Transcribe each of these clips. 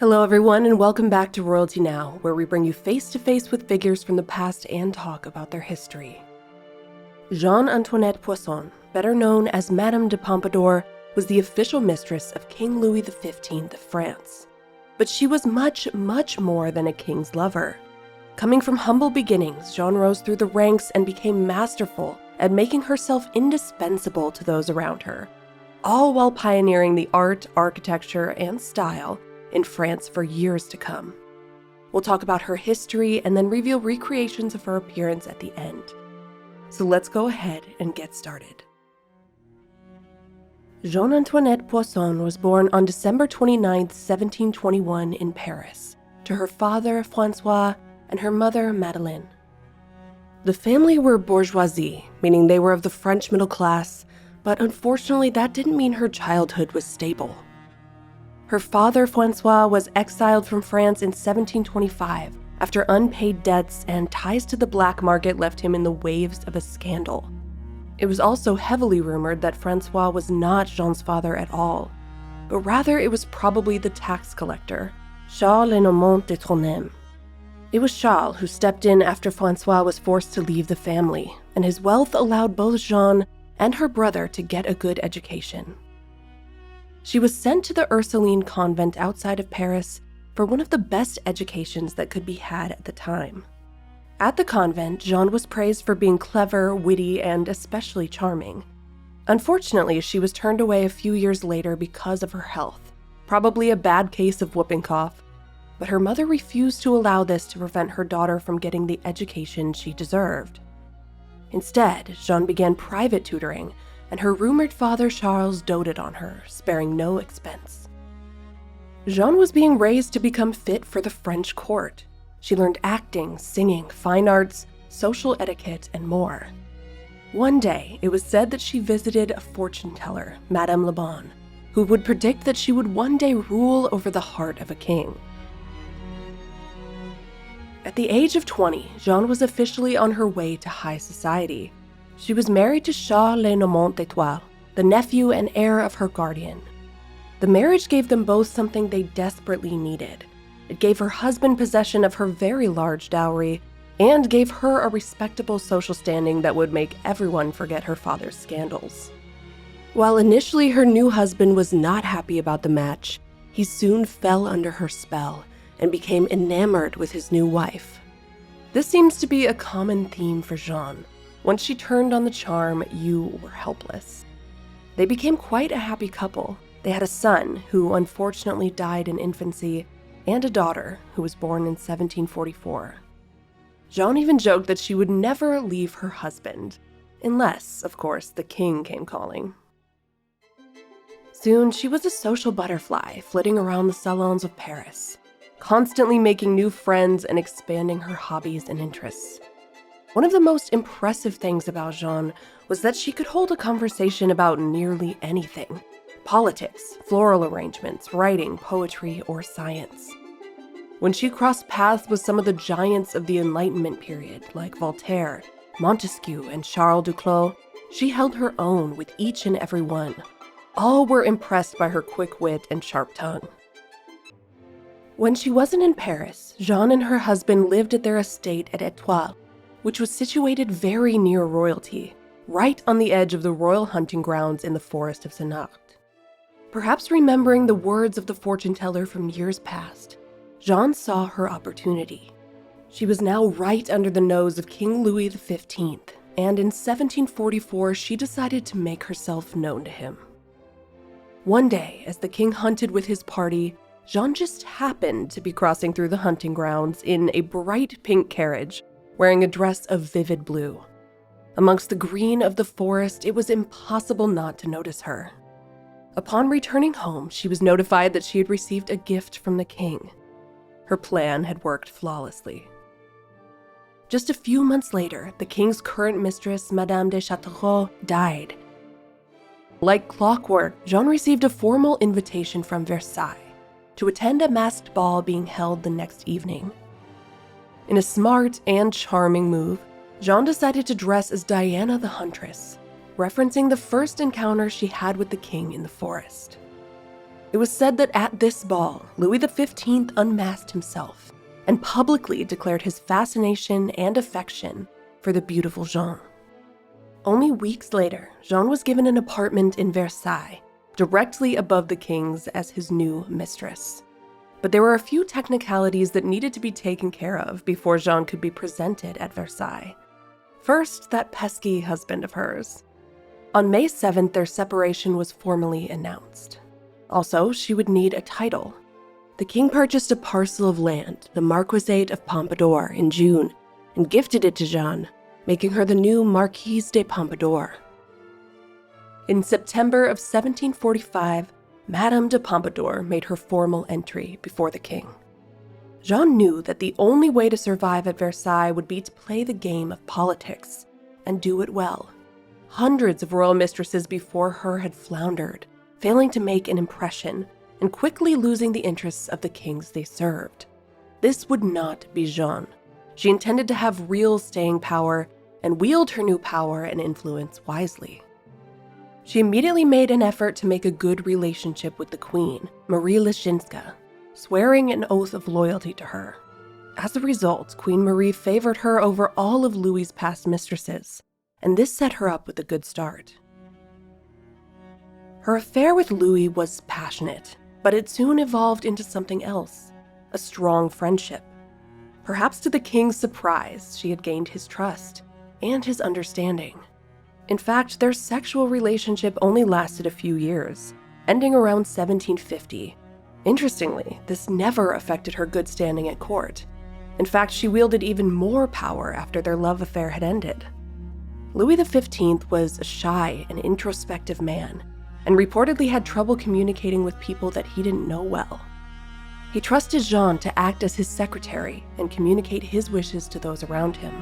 Hello everyone, and welcome back to Royalty Now, where we bring you face-to-face with figures from the past and talk about their history. Jeanne Antoinette Poisson, better known as Madame de Pompadour, was the official mistress of King Louis XV of France. But she was much, much more than a king's lover. Coming from humble beginnings, Jeanne rose through the ranks and became masterful at making herself indispensable to those around her, all while pioneering the art, architecture, and style in France for years to come. We'll talk about her history and then reveal recreations of her appearance at the end. So let's go ahead and get started. Jeanne Antoinette Poisson was born on December 29, 1721 in Paris, to her father, François, and her mother, Madeleine. The family were bourgeoisie, meaning they were of the French middle class, but unfortunately that didn't mean her childhood was stable. Her father, François, was exiled from France in 1725 after unpaid debts and ties to the black market left him in the waves of a scandal. It was also heavily rumored that François was not Jeanne's father at all, but rather it was probably the tax collector, Charles de Tournehem. It was Charles who stepped in after François was forced to leave the family, and his wealth allowed both Jeanne and her brother to get a good education. She was sent to the Ursuline convent outside of Paris for one of the best educations that could be had at the time. At the convent, Jeanne was praised for being clever, witty, and especially charming. Unfortunately, she was turned away a few years later because of her health, probably a bad case of whooping cough, but her mother refused to allow this to prevent her daughter from getting the education she deserved. Instead, Jeanne began private tutoring, and her rumored father Charles doted on her, sparing no expense. Jeanne was being raised to become fit for the French court. She learned acting, singing, fine arts, social etiquette, and more. One day, it was said that she visited a fortune teller, Madame Le Bon, who would predict that she would one day rule over the heart of a king. At the age of 20, Jeanne was officially on her way to high society. She was married to Charles Le Normant, the nephew and heir of her guardian. The marriage gave them both something they desperately needed. It gave her husband possession of her very large dowry and gave her a respectable social standing that would make everyone forget her father's scandals. While initially her new husband was not happy about the match, he soon fell under her spell and became enamored with his new wife. This seems to be a common theme for Jeanne. Once she turned on the charm, you were helpless. They became quite a happy couple. They had a son who unfortunately died in infancy and a daughter who was born in 1744. Jeanne even joked that she would never leave her husband, unless, of course, the king came calling. Soon, she was a social butterfly flitting around the salons of Paris, constantly making new friends and expanding her hobbies and interests. One of the most impressive things about Jeanne was that she could hold a conversation about nearly anything: politics, floral arrangements, writing, poetry, or science. When she crossed paths with some of the giants of the Enlightenment period, like Voltaire, Montesquieu, and Charles Duclos, she held her own with each and every one. All were impressed by her quick wit and sharp tongue. When she wasn't in Paris, Jeanne and her husband lived at their estate at Étoile, which was situated very near royalty, right on the edge of the royal hunting grounds in the forest of Senart. Perhaps remembering the words of the fortune teller from years past, Jeanne saw her opportunity. She was now right under the nose of King Louis XV, and in 1744 she decided to make herself known to him. One day, as the king hunted with his party, Jeanne just happened to be crossing through the hunting grounds in a bright pink carriage, wearing a dress of vivid blue. Amongst the green of the forest, it was impossible not to notice her. Upon returning home, she was notified that she had received a gift from the king. Her plan had worked flawlessly. Just a few months later, the king's current mistress, Madame de Châteauroux, died. Like clockwork, Jeanne received a formal invitation from Versailles to attend a masked ball being held the next evening. In a smart and charming move, Jeanne decided to dress as Diana the Huntress, referencing the first encounter she had with the king in the forest. It was said that at this ball, Louis XV unmasked himself and publicly declared his fascination and affection for the beautiful Jeanne. Only weeks later, Jeanne was given an apartment in Versailles, directly above the king's as his new mistress. But there were a few technicalities that needed to be taken care of before Jeanne could be presented at Versailles. First, that pesky husband of hers. On May 7th, their separation was formally announced. Also, she would need a title. The king purchased a parcel of land, the Marquisate of Pompadour, in June, and gifted it to Jeanne, making her the new Marquise de Pompadour. In September of 1745, Madame de Pompadour made her formal entry before the king. Jeanne knew that the only way to survive at Versailles would be to play the game of politics, and do it well. Hundreds of royal mistresses before her had floundered, failing to make an impression, and quickly losing the interests of the kings they served. This would not be Jeanne. She intended to have real staying power and wield her new power and influence wisely. She immediately made an effort to make a good relationship with the queen, Marie Leczinska, swearing an oath of loyalty to her. As a result, Queen Marie favored her over all of Louis's past mistresses, and this set her up with a good start. Her affair with Louis was passionate, but it soon evolved into something else, a strong friendship. Perhaps to the king's surprise, she had gained his trust and his understanding. In fact, their sexual relationship only lasted a few years, ending around 1750. Interestingly, this never affected her good standing at court. In fact, she wielded even more power after their love affair had ended. Louis XV was a shy and introspective man, and reportedly had trouble communicating with people that he didn't know well. He trusted Jeanne to act as his secretary and communicate his wishes to those around him.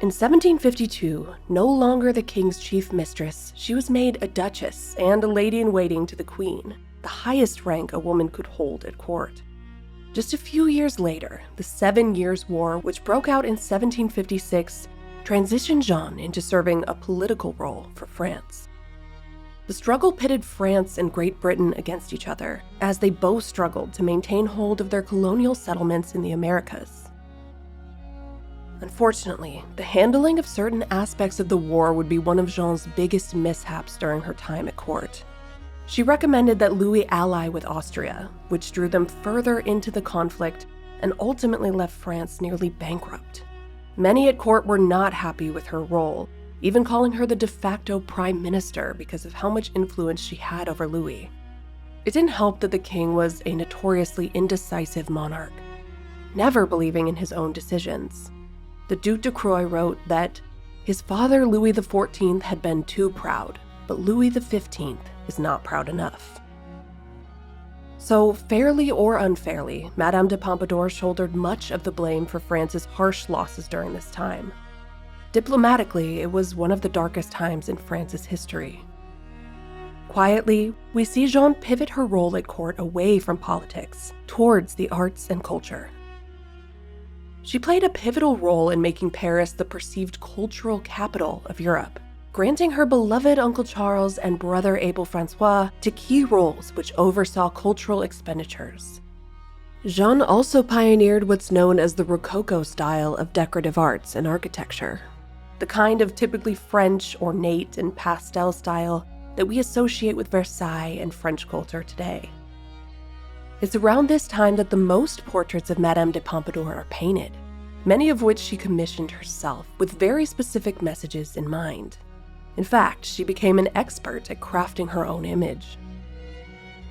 In 1752, no longer the king's chief mistress, she was made a duchess and a lady-in-waiting to the queen, the highest rank a woman could hold at court. Just a few years later, the 7 Years' War, which broke out in 1756, transitioned Jeanne into serving a political role for France. The struggle pitted France and Great Britain against each other, as they both struggled to maintain hold of their colonial settlements in the Americas. Unfortunately, the handling of certain aspects of the war would be one of Jeanne's biggest mishaps during her time at court. She recommended that Louis ally with Austria, which drew them further into the conflict and ultimately left France nearly bankrupt. Many at court were not happy with her role, even calling her the de facto prime minister because of how much influence she had over Louis. It didn't help that the king was a notoriously indecisive monarch, never believing in his own decisions. The Duc de Croix wrote that his father Louis XIV had been too proud, but Louis XV is not proud enough. So, fairly or unfairly, Madame de Pompadour shouldered much of the blame for France's harsh losses during this time. Diplomatically, it was one of the darkest times in France's history. Quietly, we see Jeanne pivot her role at court away from politics, towards the arts and culture. She played a pivotal role in making Paris the perceived cultural capital of Europe, granting her beloved Uncle Charles and brother Abel François to key roles which oversaw cultural expenditures. Jeanne also pioneered what's known as the Rococo style of decorative arts and architecture, the kind of typically French, ornate, and pastel style that we associate with Versailles and French culture today. It's around this time that the most portraits of Madame de Pompadour are painted, many of which she commissioned herself with very specific messages in mind. In fact, she became an expert at crafting her own image.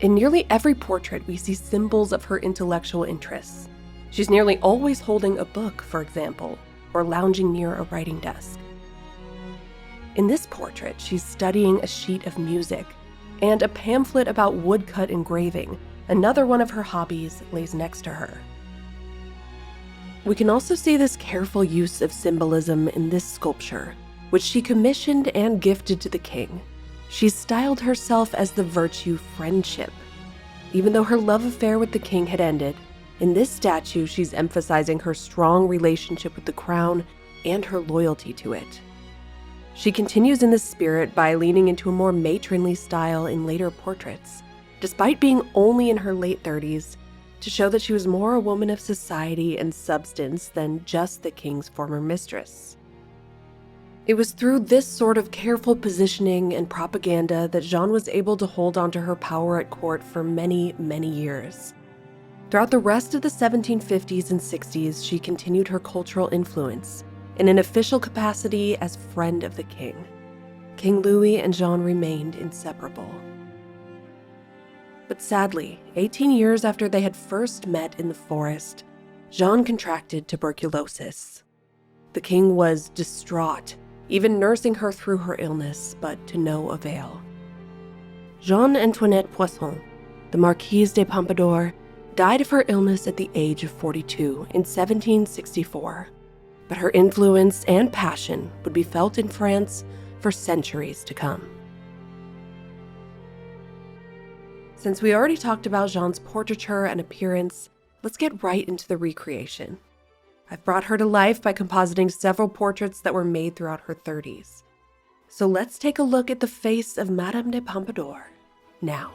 In nearly every portrait, we see symbols of her intellectual interests. She's nearly always holding a book, for example, or lounging near a writing desk. In this portrait, she's studying a sheet of music, and a pamphlet about woodcut engraving, another one of her hobbies, lays next to her. We can also see this careful use of symbolism in this sculpture, which she commissioned and gifted to the king. She styled herself as the virtue friendship. Even though her love affair with the king had ended, in this statue she's emphasizing her strong relationship with the crown and her loyalty to it. She continues in this spirit by leaning into a more matronly style in later portraits, despite being only in her late 30s, to show that she was more a woman of society and substance than just the king's former mistress. It was through this sort of careful positioning and propaganda that Jeanne was able to hold onto her power at court for many, many years. Throughout the rest of the 1750s and 60s, she continued her cultural influence in an official capacity as friend of the king. King Louis and Jeanne remained inseparable. But sadly, 18 years after they had first met in the forest, Jeanne contracted tuberculosis. The king was distraught, even nursing her through her illness, but to no avail. Jeanne Antoinette Poisson, the Marquise de Pompadour, died of her illness at the age of 42 in 1764, but her influence and passion would be felt in France for centuries to come. Since we already talked about Jeanne's portraiture and appearance, let's get right into the recreation. I've brought her to life by compositing several portraits that were made throughout her 30s. So let's take a look at the face of Madame de Pompadour now.